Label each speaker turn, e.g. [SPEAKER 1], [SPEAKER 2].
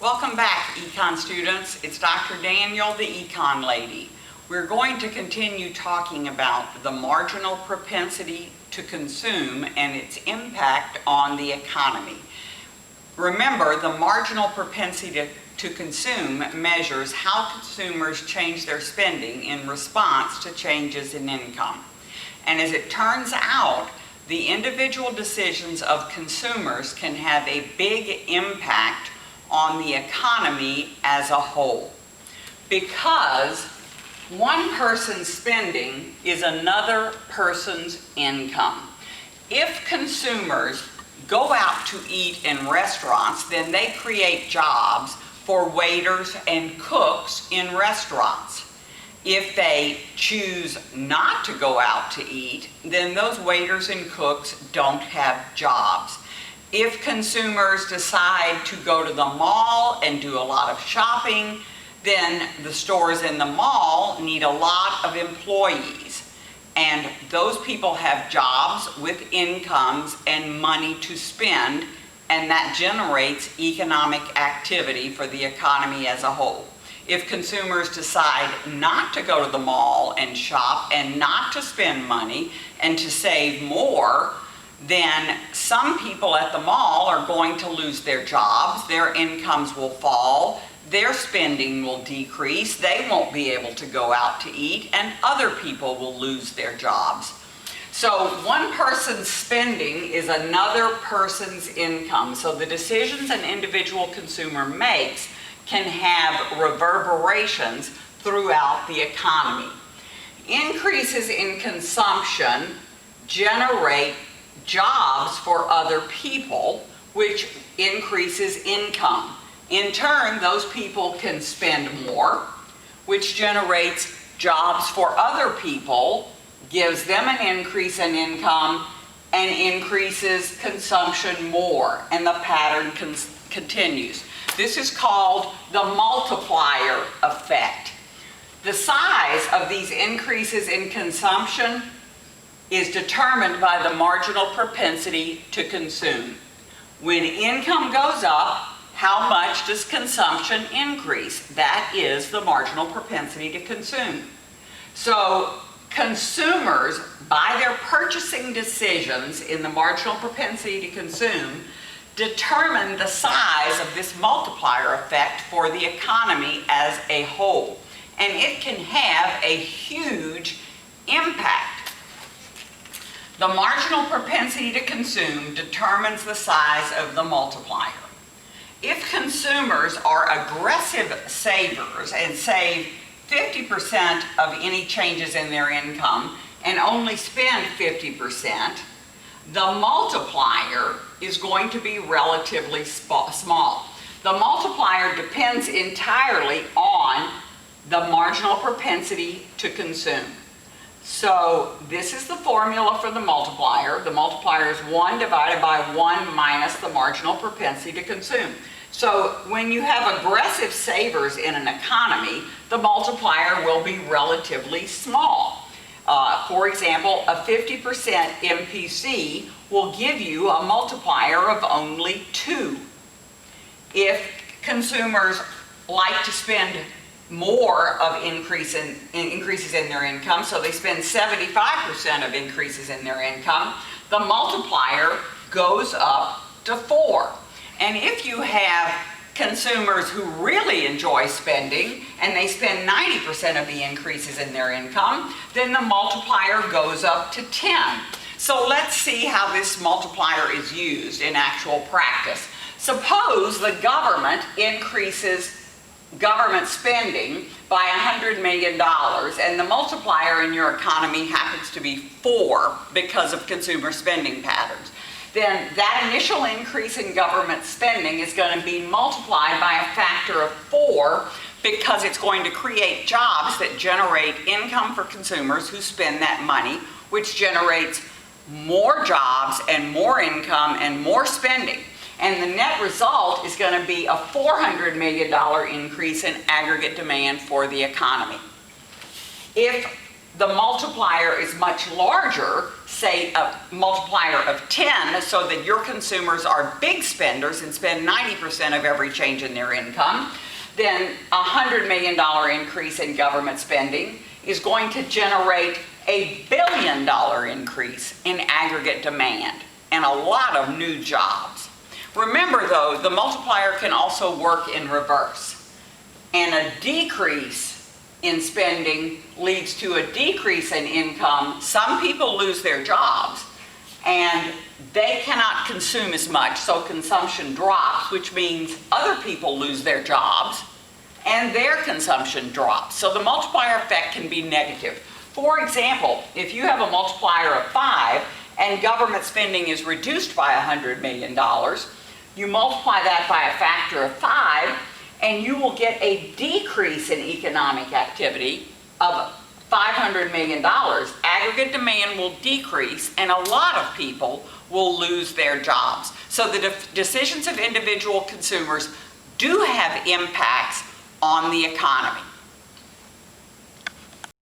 [SPEAKER 1] Welcome back, Econ students. It's Dr. Daniel, the Econ Lady. We're going to continue talking about the marginal propensity to consume and its impact on the economy. Remember, the marginal propensity to consume measures how consumers change their spending in response to changes in income. And as it turns out, the individual decisions of consumers can have a big impact on the economy as a whole. Because one person's spending is another person's income. If consumers go out to eat in restaurants, then they create jobs for waiters and cooks in restaurants. If they choose not to go out to eat, then those waiters and cooks don't have jobs. If consumers decide to go to the mall and do a lot of shopping, then the stores in the mall need a lot of employees. And those people have jobs with incomes and money to spend, and that generates economic activity for the economy as a whole. If consumers decide not to go to the mall and shop and not to spend money and to save more, then some people at the mall are going to lose their jobs, their incomes will fall, their spending will decrease, they won't be able to go out to eat, and other people will lose their jobs. So one person's spending is another person's income. So the decisions an individual consumer makes can have reverberations throughout the economy. Increases in consumption generate jobs for other people, which increases income. In turn, those people can spend more, which generates jobs for other people, gives them an increase in income, and increases consumption more, and the pattern continues. This is called the multiplier effect. The size of these increases in consumption is determined by the marginal propensity to consume. When income goes up, how much does consumption increase? That is the marginal propensity to consume. So consumers, by their purchasing decisions in the marginal propensity to consume, determine the size of this multiplier effect for the economy as a whole. And it can have a huge impact. The marginal propensity to consume determines the size of the multiplier. If consumers are aggressive savers and save 50% of any changes in their income and only spend 50%, the multiplier is going to be relatively small. The multiplier depends entirely on the marginal propensity to consume. So this is the formula for the multiplier. The multiplier is 1 divided by 1 minus the marginal propensity to consume. So when you have aggressive savers in an economy, the multiplier will be relatively small. For example, a 50% MPC will give you a multiplier of only 2. If consumers like to spend more of increases in their income, so they spend 75% of increases in their income, the multiplier goes up to 4. And if you have consumers who really enjoy spending and they spend 90% of the increases in their income, then the multiplier goes up to 10. So let's see how this multiplier is used in actual practice. Suppose the government increases government spending by $100 million, and the multiplier in your economy happens to be 4 because of consumer spending patterns. Then that initial increase in government spending is going to be multiplied by a factor of 4 because it's going to create jobs that generate income for consumers who spend that money, which generates more jobs and more income and more spending. And the net result is going to be a $400 million increase in aggregate demand for the economy. If the multiplier is much larger, say a multiplier of 10, so that your consumers are big spenders and spend 90% of every change in their income, then a $100 million increase in government spending is going to generate a $1 billion increase in aggregate demand and a lot of new jobs. Remember though, the multiplier can also work in reverse, and a decrease in spending leads to a decrease in income. Some people lose their jobs and they cannot consume as much, so consumption drops, which means other people lose their jobs and their consumption drops. So the multiplier effect can be negative. For example, if you have a multiplier of 5 and government spending is reduced by $100 million, you multiply that by a factor of 5 and you will get a decrease in economic activity of $500 million. Aggregate demand will decrease and a lot of people will lose their jobs. So the decisions of individual consumers do have impacts on the economy.